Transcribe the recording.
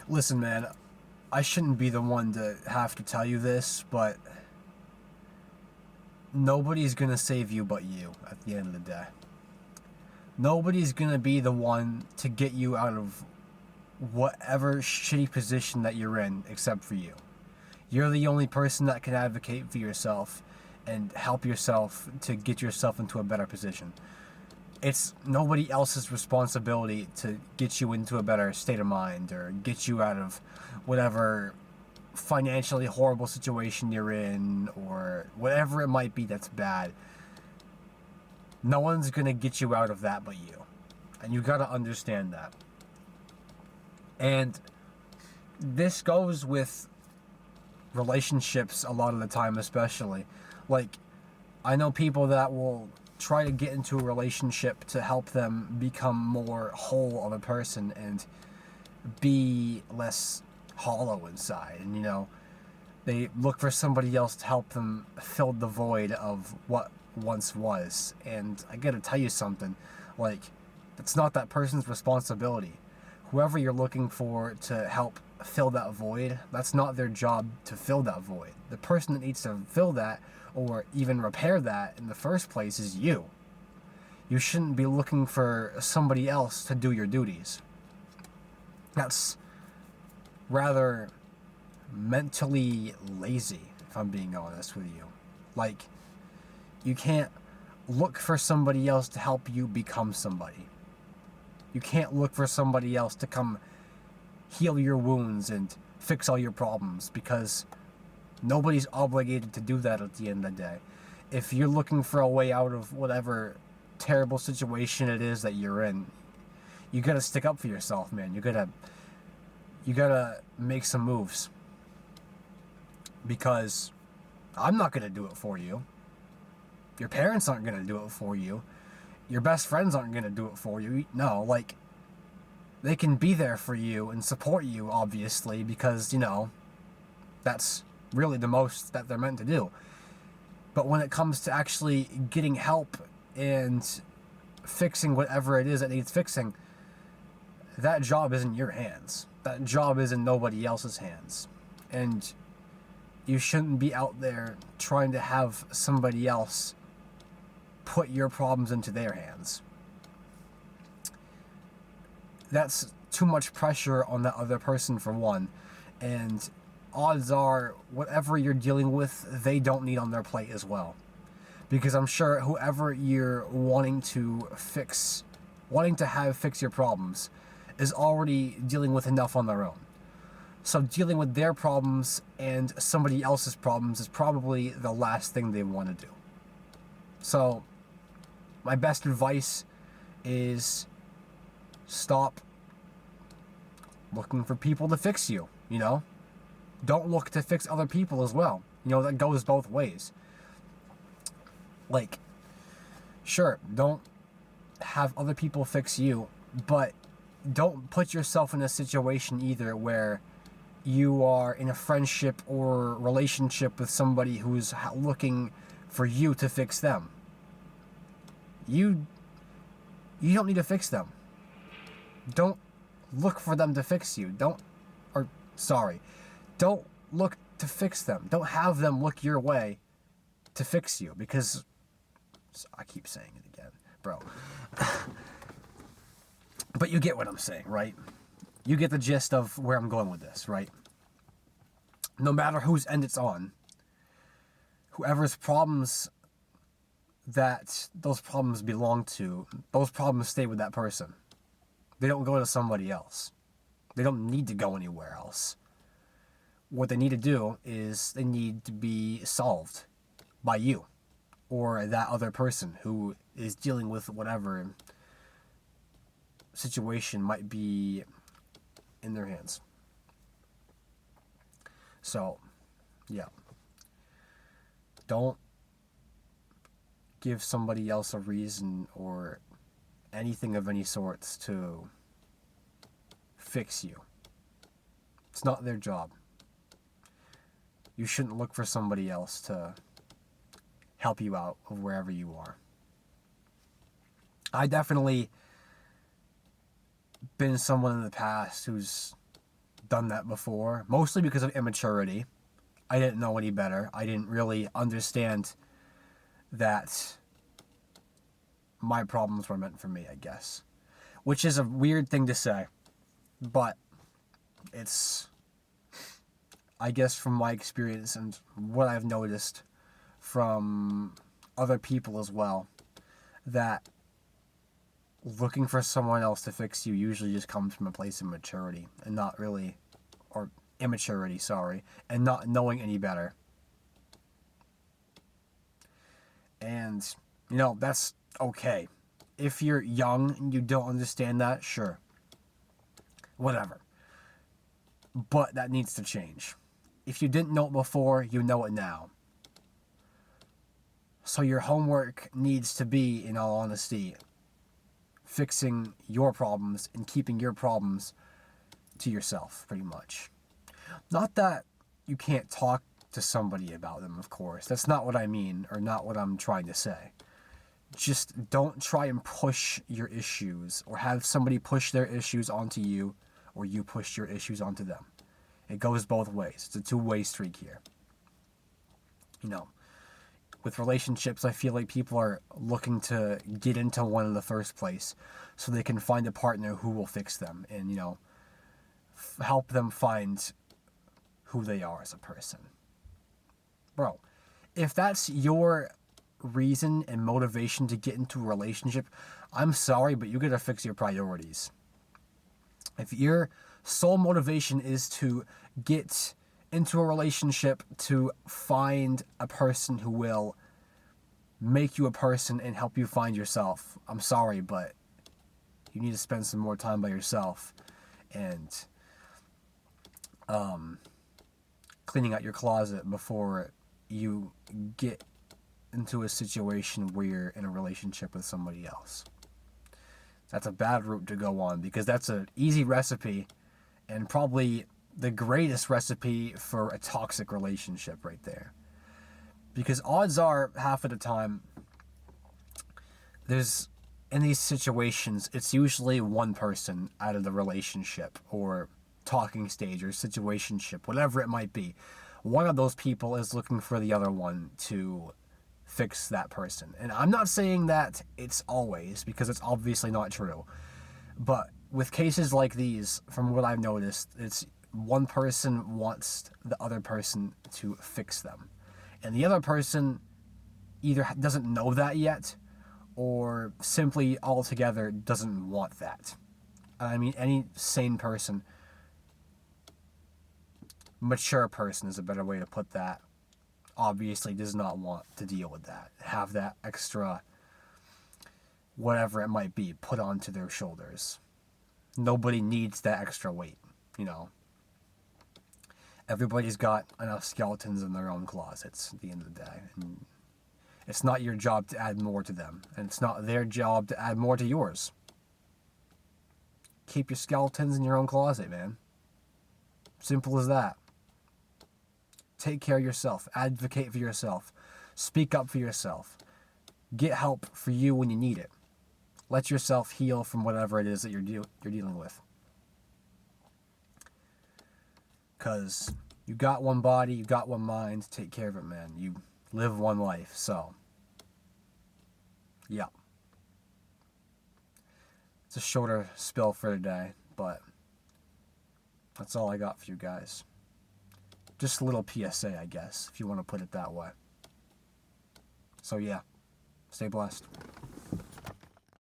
Listen, man, I shouldn't be the one to have to tell you this, but nobody's gonna save you but you at the end of the day. Nobody's gonna be the one to get you out of whatever shitty position that you're in except for you. You're the only person that can advocate for yourself and help yourself to get yourself into a better position. It's nobody else's responsibility to get you into a better state of mind or get you out of whatever financially horrible situation you're in or whatever it might be that's bad. No one's gonna get you out of that but you. And you gotta understand that. And this goes with relationships a lot of the time, especially. Like, I know people that will try to get into a relationship to help them become more whole of a person and be less hollow inside. And, they look for somebody else to help them fill the void of what once was. And I gotta tell you something, like, that's not that person's responsibility. Whoever you're looking for to help fill that void, that's not their job to fill that void. The person that needs to fill that or even repair that in the first place is you. You shouldn't be looking for somebody else to do your duties. That's rather mentally lazy, if I'm being honest with you. Like, you can't look for somebody else to help you become somebody. You can't look for somebody else to come heal your wounds and fix all your problems, because nobody's obligated to do that at the end of the day. If you're looking for a way out of whatever terrible situation it is that you're in, you gotta stick up for yourself, man. You gotta make some moves. Because I'm not gonna do it for you. Your parents aren't gonna do it for you. Your best friends aren't gonna do it for you. No, like, they can be there for you and support you, obviously, because, that's really the most that they're meant to do. But when it comes to actually getting help and fixing whatever it is that needs fixing, that job is in your hands. That job is in nobody else's hands. And you shouldn't be out there trying to have somebody else put your problems into their hands. That's too much pressure on that other person, for one. And odds are, whatever you're dealing with, they don't need on their plate as well. Because I'm sure whoever you're wanting to have fix your problems is already dealing with enough on their own. So dealing with their problems and somebody else's problems is probably the last thing they want to do. So my best advice is stop looking for people to fix you, Don't look to fix other people as well. That goes both ways. Like, sure, don't have other people fix you, but don't put yourself in a situation either where you are in a friendship or relationship with somebody who's looking for you to fix them. You don't need to fix them. Don't look for them to fix you. Don't look to fix them. Don't have them look your way to fix you, because I keep saying it again, bro. But you get what I'm saying, right? You get the gist of where I'm going with this, right? No matter whose end it's on, whoever's problems that those problems belong to, those problems stay with that person. They don't go to somebody else. They don't need to go anywhere else. What they need to do is they need to be solved by you or that other person who is dealing with whatever situation might be in their hands. So, yeah. Don't give somebody else a reason or anything of any sorts to fix you. It's not their job. You shouldn't look for somebody else to help you out of wherever you are. I definitely been someone in the past who's done that before, mostly because of immaturity. I didn't know any better. I didn't really understand that my problems were meant for me, I guess. Which is a weird thing to say, but it's, I guess, from my experience and what I've noticed from other people as well, that looking for someone else to fix you usually just comes from a place of maturity and not really, or immaturity, sorry, and not knowing any better. And, that's okay. If you're young and you don't understand that, sure. Whatever. But that needs to change. If you didn't know it before, you know it now. So your homework needs to be, in all honesty, fixing your problems and keeping your problems to yourself, pretty much. Not that you can't talk to somebody about them, of course. That's not what I mean, or not what I'm trying to say. Just don't try and push your issues, or have somebody push their issues onto you, or you push your issues onto them. It goes both ways. It's a two-way streak here. With relationships, I feel like people are looking to get into one in the first place so they can find a partner who will fix them and, help them find who they are as a person. Bro, if that's your reason and motivation to get into a relationship, I'm sorry, but you gotta fix your priorities. If your sole motivation is to get into a relationship to find a person who will make you a person and help you find yourself, I'm sorry, but you need to spend some more time by yourself and cleaning out your closet before you get into a situation where you're in a relationship with somebody else. That's a bad route to go on, because that's an easy recipe and probably the greatest recipe for a toxic relationship right there. Because odds are, half of the time, in these situations, it's usually one person out of the relationship or talking stage or situationship, whatever it might be. One of those people is looking for the other one to fix that person. And I'm not saying that it's always, because it's obviously not true. But with cases like these, from what I've noticed, it's one person wants the other person to fix them. And the other person either doesn't know that yet, or simply altogether doesn't want that. I mean, any sane person, mature person is a better way to put that, obviously does not want to deal with that. Have that extra, whatever it might be, put onto their shoulders. Nobody needs that extra weight, Everybody's got enough skeletons in their own closets at the end of the day. And it's not your job to add more to them, and it's not their job to add more to yours. Keep your skeletons in your own closet, man. Simple as that. Take care of yourself. Advocate for yourself. Speak up for yourself. Get help for you when you need it. Let yourself heal from whatever it is that you're dealing with. Because you got one body, you got one mind. Take care of it, man. You live one life, so yeah. It's a shorter spill for today, but that's all I got for you guys. Just a little PSA, I guess, if you want to put it that way. So yeah, stay blessed.